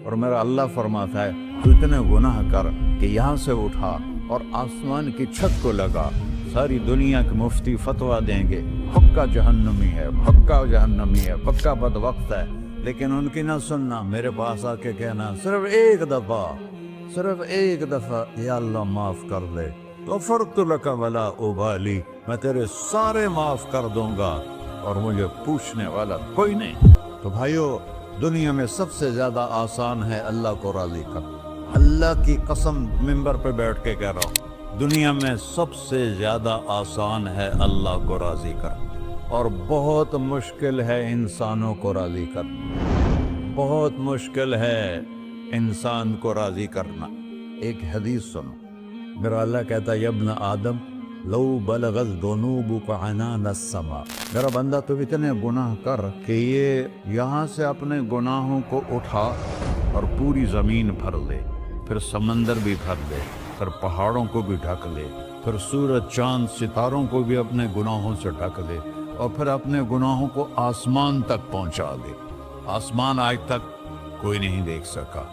اور میرا اللہ فرماتا ہے تو اتنے گناہ کر کہ یہاں سے اٹھا اور آسمان کی چھت کو لگا، ساری دنیا کے مفتی فتویٰ دیں گے پکا جہنمی ہے، پکا جہنمی ہے، پکا بدبخت ہے، لیکن ان کی نہ سننا، میرے پاس آ کے کہنا صرف ایک دفعہ یا اللہ معاف کر دے، غفرت لک ولا ابالی، میں تیرے سارے معاف کر دوں گا اور مجھے پوچھنے والا کوئی نہیں۔ تو بھائیو، دنیا میں سب سے زیادہ آسان ہے اللہ کو راضی کرنا، اللہ کی قسم ممبر پہ بیٹھ کے کہہ رہا ہوں، دنیا میں سب سے زیادہ آسان ہے اللہ کو راضی کرنا، اور بہت مشکل ہے انسانوں کو راضی کرنا، بہت مشکل ہے انسان کو راضی کرنا۔ ایک حدیث سنو، میرا اللہ کہتا ہے ابن آدم لو بلغت ذنوبک عنان السماء، میرا بندہ تو اتنے گناہ کر کہ یہ یہاں سے اپنے گناہوں کو اٹھا اور پوری زمین بھر لے، پھر سمندر بھی بھر لے، پھر پہاڑوں کو بھی ڈھک لے، پھر سورج چاند ستاروں کو بھی اپنے گناہوں سے ڈھک لے، اور پھر اپنے گناہوں کو آسمان تک پہنچا دے۔ آسمان آج تک کوئی نہیں دیکھ سکا،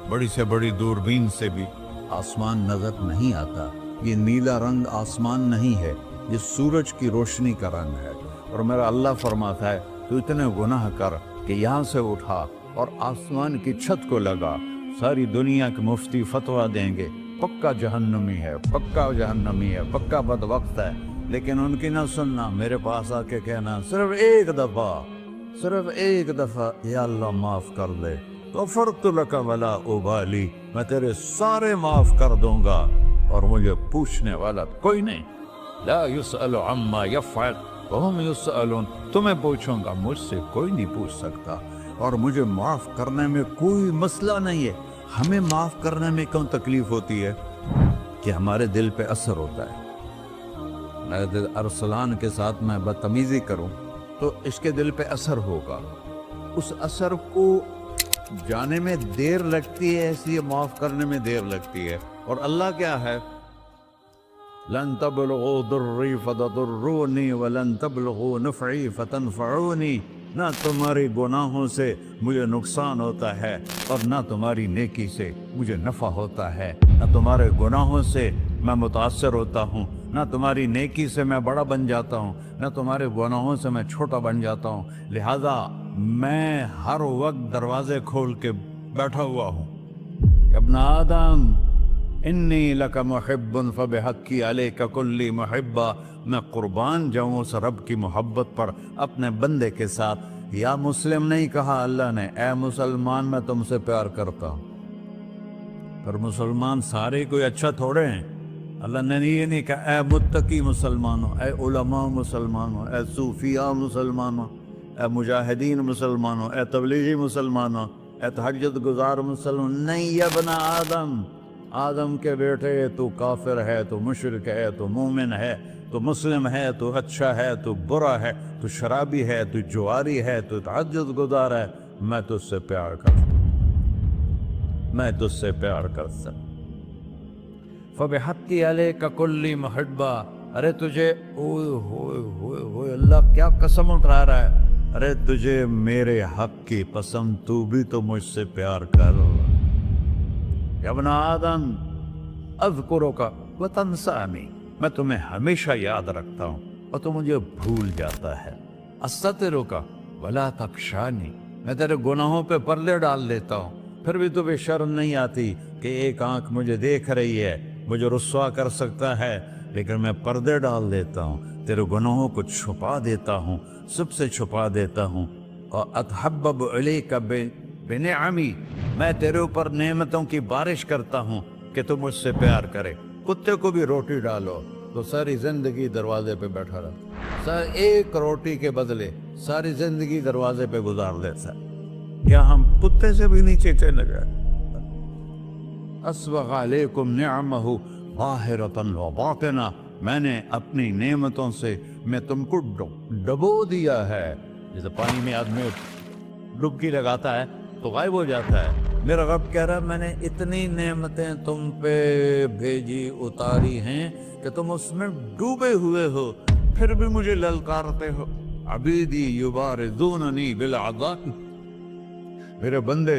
بڑی سے بڑی دوربین سے بھی آسمان نظر نہیں آتا۔ یہ نیلا رنگ آسمان نہیں ہے، یہ سورج کی روشنی کا رنگ ہے۔ اور میرا اللہ فرماتا ہے تو اتنے گناہ کر کہ یہاں سے اٹھا اور آسمان کی چھت کو لگا، ساری دنیا کے مفتی فتویٰ دیں گے پکا جہنمی ہے، پکا جہنمی ہے، پکا بدبخت ہے، لیکن ان کی نہ سننا، میرے پاس آ کے کہنا صرف ایک دفعہ یا اللہ معاف کر دے، غفرت لک ولا ابالی، میں تیرے سارے معاف کر دوں گا اور مجھے پوچھنے والا کوئی نہیں۔ لا يسأل عما يفعل وهم يسألون، تمہیں پوچھوں گا، مجھ سے کوئی نہیں پوچھ سکتا، اور مجھے معاف کرنے میں کوئی مسئلہ نہیں ہے۔ ہمیں معاف کرنے میں کیوں تکلیف ہوتی ہے؟ کہ ہمارے دل پہ اثر ہوتا ہے۔ میں ارسلان کے ساتھ میں بدتمیزی کروں تو اس کے دل پہ اثر ہوگا، اس اثر کو جانے میں دیر لگتی ہے، اس لیے معاف کرنے میں دیر لگتی ہے۔ اور اللہ کیا ہے؟ لن تبلغوا ضري فتضروني ولن تبلغوا نفعي فتنفعوني، نہ تمہاری گناہوں سے مجھے نقصان ہوتا ہے اور نہ تمہاری نیکی سے مجھے نفع ہوتا ہے، نہ تمہارے گناہوں سے میں متاثر ہوتا ہوں، نہ تمہاری نیکی سے میں بڑا بن جاتا ہوں، نہ تمہارے گناہوں سے میں چھوٹا بن جاتا ہوں، لہذا میں ہر وقت دروازے کھول کے بیٹھا ہوا ہوں۔ ابن آدم انی لک محب فبحقی علیک کلی محبہ، میں قربان جاؤں اس رب کی محبت پر اپنے بندے کے ساتھ۔ یا مسلم نہیں کہا اللہ نے، اے مسلمان میں تم سے پیار کرتا ہوں۔ پر مسلمان سارے کوئی اچھا تھوڑے ہیں، اللہ نے یہ نہیں کہا اے متقی مسلمانوں، اے علماء مسلمانوں، اے صوفیاء مسلمانوں، اے مجاہدین مسلمانوں، اے تبلیغی مسلمانوں، اے تہجد گزار مسلمان، نہیں یا ابن آدم، آدم کے بیٹے، تو کافر ہے، تو مشرک ہے، تو مومن ہے، تو مسلم ہے، تو اچھا ہے، تو برا ہے، تو شرابی ہے، تو جواری ہے، تو تہجد گزار ہے، میں تجھ سے پیار کرتا ہوں، میں تجھ سے پیار کرتا ہوں۔ فبحقی علیک کلی محبہ، ارے تجھے اوئے ہوئے ہوئے ہوئے، اللہ کیا قسم اٹھا رہا ہے، ارے تجھے میرے حق کی قسم، تو بھی تو مجھ سے پیار کر۔ یا ابن آدم اذکرک وتنسانی، میں تمہیں ہمیشہ یاد رکھتا ہوں اور تو مجھے بھول جاتا ہے۔ استترک ولا تخشانی، میں تیرے گناہوں پہ پردے ڈال دیتا ہوں، پھر بھی تمہیں شرم نہیں آتی کہ ایک آنکھ مجھے دیکھ رہی ہے، مجھے رسوا کر سکتا ہے، لیکن میں پردے ڈال دیتا ہوں، تیرے گناہوں کو چھپا دیتا ہوں، سب سے چھپا دیتا ہوں۔ اور اتحبب الیک بنعمی، میں تیرے اوپر نعمتوں کی بارش کرتا ہوں کہ تو مجھ سے پیار کرے۔ کتے کو بھی روٹی ڈالو تو ساری زندگی دروازے پہ بیٹھا رہتا، ایک روٹی کے بدلے ساری زندگی دروازے پہ گزار دیتا ہے۔ کیا ہم کتے سے بھی نیچے چلے گئے؟ اسبغ علیکم نعمہ ظاہرۃ و باطنہ، میں نے اپنی نعمتوں سے میں تم کو ڈبو دیا ہے، جیسے پانی میں آدمی ڈبکی لگاتا ہے تو غائب ہو جاتا ہے۔ میرا رب کہہ رہا ہے میں نے اتنی نعمتیں تم پہ بھیجی، اتاری ہیں کہ تم اس میں ڈوبے ہوئے ہو، پھر بھی مجھے للکارتے ہو۔ عبیدی یبارزوننی بالعذاب، میرے بندے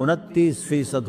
29%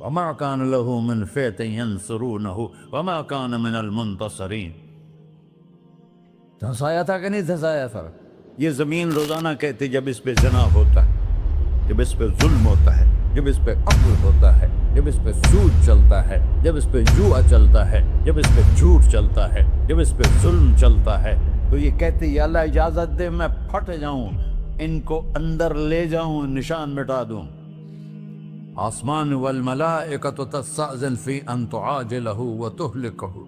وما كان له من فئة ينصرونه وما كان من المنتصرين. دھنسایا تھا کہ نہیں دھنسایا تھا؟ یہ زمین روزانہ کہتی جب اس پہ زنا ہوتا ہے، جب اس پہ ظلم ہوتا ہے، جب اس پہ قتل ہوتا ہے، جب اس پہ سود چلتا ہے، جب اس پہ جوا چلتا ہے، جب اس پہ جھوٹ چلتا ہے، جب اس پہ ظلم چلتا ہے، تو یہ کہتے یا اللہ اجازت دے میں پھٹ جاؤں، ان کو اندر لے جاؤں، نشان مٹا دوں. آسمان والملائکۃ تستأذن فی ان تعاجلہ وتہلکہ.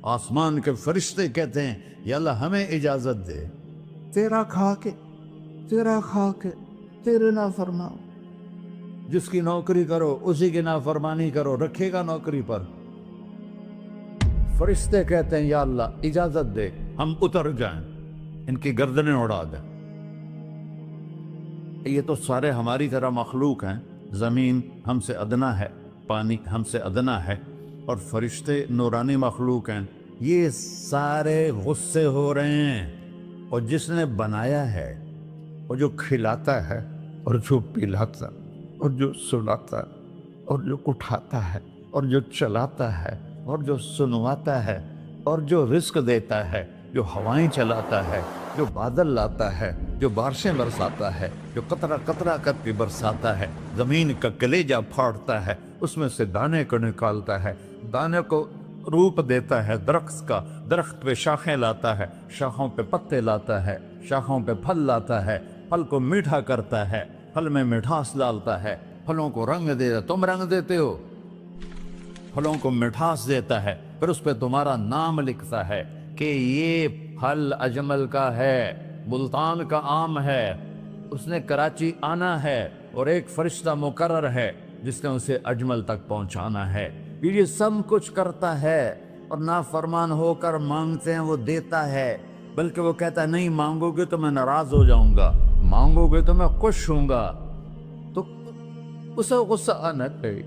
آسمان کے فرشتے کہتے ہیں یا اللہ ہمیں اجازت دے، تیرا کھا کے تیرے نافرمان، جس کی نوکری کرو اسی کی نافرمانی کرو، رکھے گا نوکری پر. فرشتے کہتے ہیں یا اللہ اجازت دے ہم اتر جائیں، ان کی گردنیں اڑا دیں. یہ تو سارے ہماری طرح مخلوق ہیں. زمین ہم سے ادنا ہے، پانی ہم سے ادنا ہے، اور فرشتے نورانی مخلوق ہیں. یہ سارے غصے ہو رہے ہیں. اور جس نے بنایا ہے، اور جو کھلاتا ہے، اور جو پلاتا، اور جو سلاتا، اور جو اٹھاتا ہے، اور جو چلاتا ہے، اور جو سنواتا ہے، اور جو رزق دیتا ہے، جو ہوائیں چلاتا ہے، جو بادل لاتا ہے، جو بارشیں برساتا ہے، جو قطرہ قطرہ کر کے برساتا ہے، زمین کا کلیجہ پھاڑتا ہے، اس میں سے دانے کو نکالتا ہے، دانے کو روپ دیتا ہے درخت کا، درخت پہ شاخیں لاتا ہے، شاخوں پہ پتے لاتا ہے، شاخوں پہ پھل لاتا ہے، پھل کو میٹھا کرتا ہے، پھل میں مٹھاس ڈالتا ہے، پھلوں کو رنگ دیتا. تم رنگ دیتے ہو، پھلوں کو مٹھاس دیتا ہے، پھر اس پہ تمہارا نام لکھتا ہے کہ یہ پھل اجمل کا ہے، ملتان کا آم ہے، اس نے کراچی آنا ہے، اور ایک فرشتہ مقرر ہے جس نے اسے اجمل تک پہنچانا ہے. یہ سب کچھ کرتا ہے، اور نافرمان ہو کر مانگتے ہیں وہ دیتا ہے، بلکہ وہ کہتا ہے نہیں مانگو گے تو میں ناراض ہو جاؤں گا، مانگو گے تو میں خوش ہوں گا. تو اسے غصہ آنا چاہیے،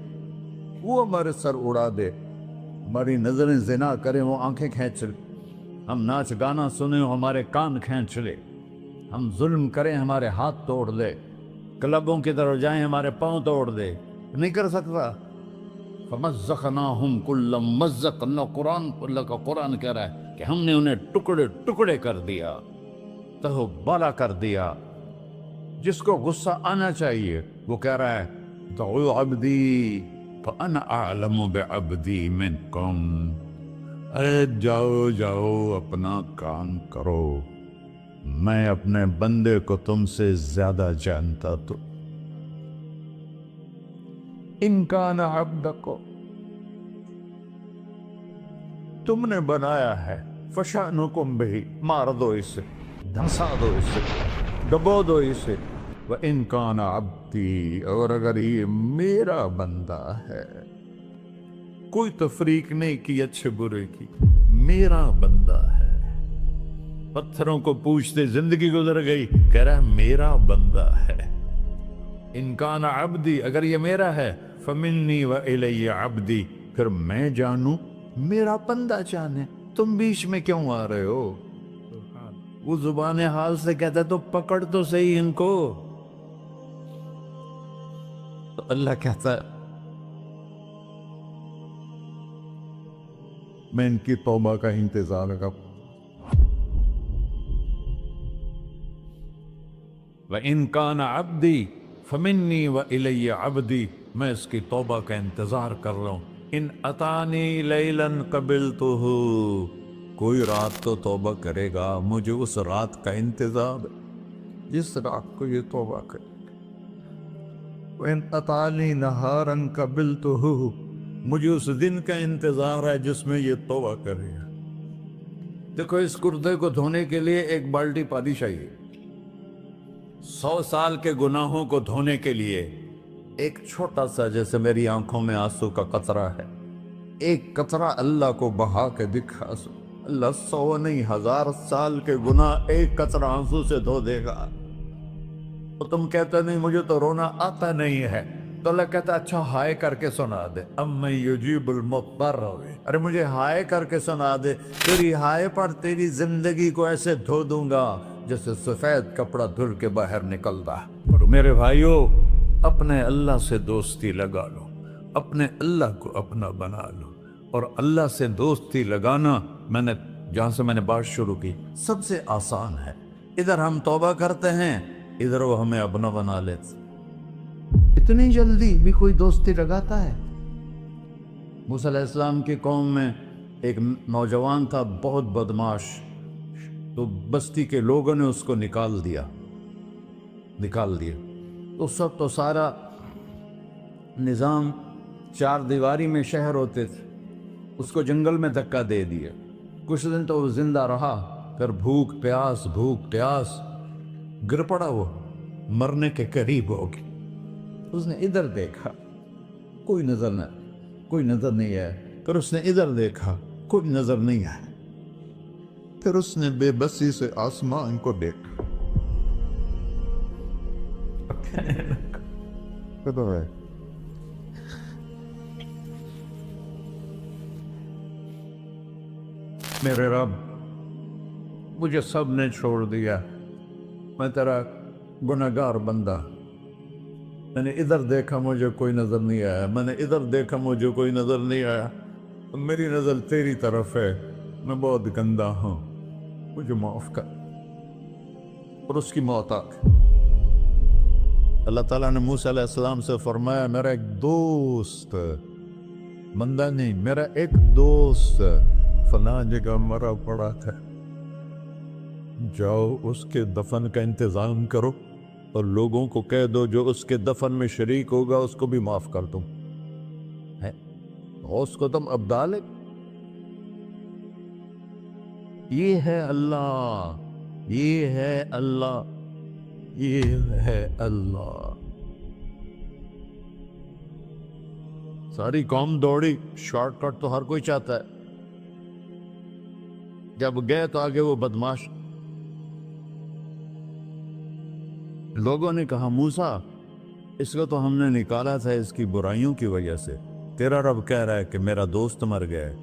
وہ ہمارے سر اڑا دے، ہماری نظریں زنا کریں وہ آنکھیں کھینچ لے، ہم ناچ گانا سنیں ہمارے کان کھینچ لے، ہم ظلم کریں ہمارے ہاتھ توڑ دے، کلبوں کی طرف جائیں ہمارے پاؤں توڑ دے. نہیں کر سکتا. فَمَزَّقْنَاهُمْ كُلَّ مُمَزَّقٍ. اللہ کا قرآن کہہ رہا ہے کہ ہم نے انہیں ٹکڑے ٹکڑے کر دیا، تہو بالا کر دیا. جس کو غصہ آنا چاہیے وہ کہہ رہا ہے دعوا عبدی فَأَنَا أَعْلَمُ بِعَبْدِي مِنْكُمْ. ارے جاؤ جاؤ اپنا کام کرو، میں اپنے بندے کو تم سے زیادہ جانتا. تو ان کان عبدکم، تم نے بنایا ہے، فشانکم بہی، مار دو اسے، دھنسا دو اسے، ڈبو دو اسے. وَإِن كَانَ عَبْدِي، اور اگر یہ میرا بندہ ہے، کوئی تفریق نہیں کی اچھے برے کی، میرا بندہ ہے. پتھروں کو پوچھتے زندگی گزر گئی، کہہ رہا ہے میرا بندہ ہے. ان کان عبدی، اگر یہ میرا ہے، فمنی وإلی عبدی، پھر میں جانوں میرا بندہ جانے. تم بیچ میں کیوں آ رہے ہو؟ وہ زبان حال سے کہتا تو پکڑ تو صحیح ان کو. تو اللہ کہتا ہے میں ان کی توبہ کا انتظار کروں. وَإِن كَانَ عَبْدِي فَمِنِّي وَإِلَيَّ عَبْدِي، میں اس کی توبہ کا انتظار کر رہا ہوں. ان اتانی لیلاً قبلتہ، کوئی رات تو توبہ کرے گا، مجھے اس رات کا انتظار ہے جس رات کو یہ توبہ کرے. وَإِنْ أَتَانِي نَهَارًا قَبِلْتُهُ، مجھے اس دن کا انتظار ہے جس میں یہ توبہ کرے گا. دیکھو اس کرتے کو دھونے کے لیے ایک بالٹی پانی چاہیے. 100 سال کے گناہوں کو دھونے کے لیے ایک چھوٹا سا، جیسے میری آنکھوں میں آنسو کا قطرہ ہے، ایک قطرہ اللہ کو بہا کے دکھا سو، اللہ 100 نہیں 1000 سال کے گناہ ایک قطرہ آنسو سے دھو دے گا. تو تم کہتے نہیں مجھے تو رونا آتا نہیں ہے، تو اللہ کہتا اچھا ہائے کر کے سنا دے. اَمَّن يُجِيبُ الْمُضْطَرَّ، ارے مجھے ہائے کر کے سنا دے، تیری ہائے پر تیری زندگی کو ایسے دھو دوں گا جیسے سفید کپڑا دھل کے باہر نکلتا. میرے بھائیو، اپنے اللہ سے دوستی لگا لو، اپنے اللہ کو اپنا بنا لو، اور اللہ سے دوستی لگانا جہاں سے میں نے بات شروع کی سب سے آسان ہے۔ ادھر ہم توبہ کرتے ہیں، ادھر وہ ہمیں اپنا بنا لیتے۔ اتنی جلدی بھی کوئی دوستی لگاتا ہے؟ موسیٰ علیہ السلام کی قوم میں ایک نوجوان تھا بہت بدماش، تو بستی کے لوگوں نے اس کو نکال دیا۔ تو سب تو سارا نظام چار دیواری میں شہر ہوتے تھے، اس کو جنگل میں دھکا دے دیا۔ کچھ دن تو وہ زندہ رہا، پھر بھوک پیاس گر پڑا، وہ مرنے کے قریب ہو گیا۔ اس نے ادھر دیکھا، کوئی نظر نہیں آیا، پھر اس نے ادھر دیکھا، کوئی نظر نہیں آیا، پھر اس نے بے بسی سے آسمان کو دیکھا۔ میرے رب، مجھے سب نے چھوڑ دیا، میں تیرا گنہگار بندہ، میں نے ادھر دیکھا مجھے کوئی نظر نہیں آیا، میں نے ادھر دیکھا مجھے کوئی نظر نہیں آیا، میری نظر تیری طرف ہے، میں بہت گندا ہوں، مجھے معاف کر۔ اور اس کی موت آ گئی۔ اللہ تعالیٰ نے موسیٰ علیہ السلام سے فرمایا، میرا ایک دوست، بندہ نہیں، میرا ایک دوست فلاں جگہ مرا پڑا تھا، جاؤ اس کے دفن کا انتظام کرو، اور لوگوں کو کہہ دو جو اس کے دفن میں شریک ہوگا اس کو بھی معاف کر دوں۔ اس کو تم ابدال ہے۔ یہ ہے اللہ، یہ ہے اللہ، یہ ہے اللہ۔ ساری قوم دوڑی، شارٹ کٹ تو ہر کوئی چاہتا ہے، جب گئے تو آگے وہ بدماش۔ لوگوں نے کہا، موسیٰ اس کو تو ہم نے نکالا تھا اس کی برائیوں کی وجہ سے، تیرا رب کہہ رہا ہے کہ میرا دوست مر گیا ہے۔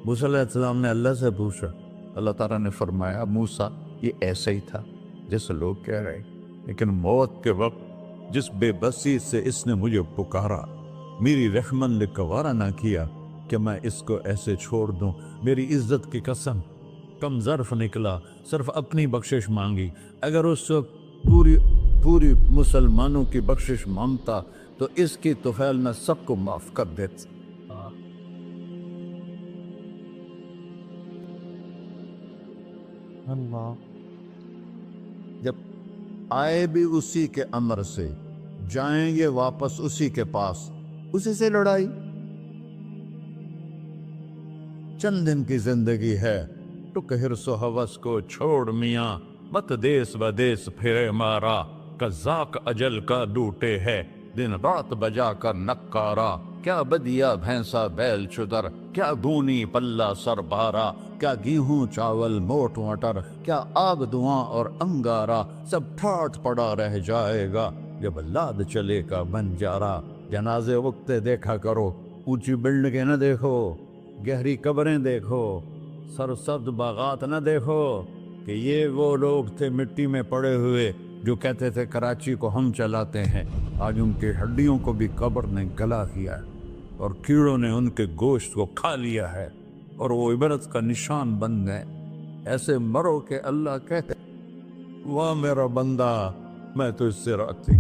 موسیٰ علیہ السلام نے اللہ سے پوچھا، اللہ تعالیٰ نے فرمایا، موسیٰ یہ ایسا ہی تھا جیسے لوگ کہہ رہے، لیکن موت کے وقت جس بے بسی سے اس نے مجھے پکارا، میری رحمت نے گوارا نہ کیا کہ میں اس کو ایسے چھوڑ دوں۔ میری عزت کی قسم، کم ظرف نکلا، صرف اپنی بخشش مانگی۔ اگر اس وقت پوری مسلمانوں کی بخشش مانگتا تو اس کی طفیل میں سب کو معاف کر دیتا۔ اللہ جب آئے بھی اسی کے امر سے، جائیں گے واپس اسی کے پاس، اسی سے لڑائی۔ چند دن کی زندگی ہے، ٹک حرص و ہوس کو چھوڑ میاں، مت دیس بدیس پھرے مارا، قذاق اجل کا ڈوٹے ہے، دن رات بجا کر نکارا، کیا بدیا بھینسا بیل چدر، کیا گونی پلہ سر بارا، کیا گیہوں چاول موٹ مٹر، کیا آگ دھواں اور انگارا، سب ٹھاٹھ پڑا رہ جائے گا جب لاد چلے کا بنجارا۔ جنازے وقتے دیکھا کرو، اونچی بلڈنگیں نہ دیکھو، گہری قبریں دیکھو، سرسبز باغات نہ دیکھو، کہ یہ وہ لوگ تھے مٹی میں پڑے ہوئے جو کہتے تھے کراچی کو ہم چلاتے ہیں، آج ان کی ہڈیوں کو بھی قبر نے گلا کیا ہے، اور کیڑوں نے ان کے گوشت کو کھا لیا ہے، اور وہ عبرت کا نشان بن گئے۔ ایسے مرو کہ اللہ کہتے، واہ میرا بندہ، میں تو اس سے راضی۔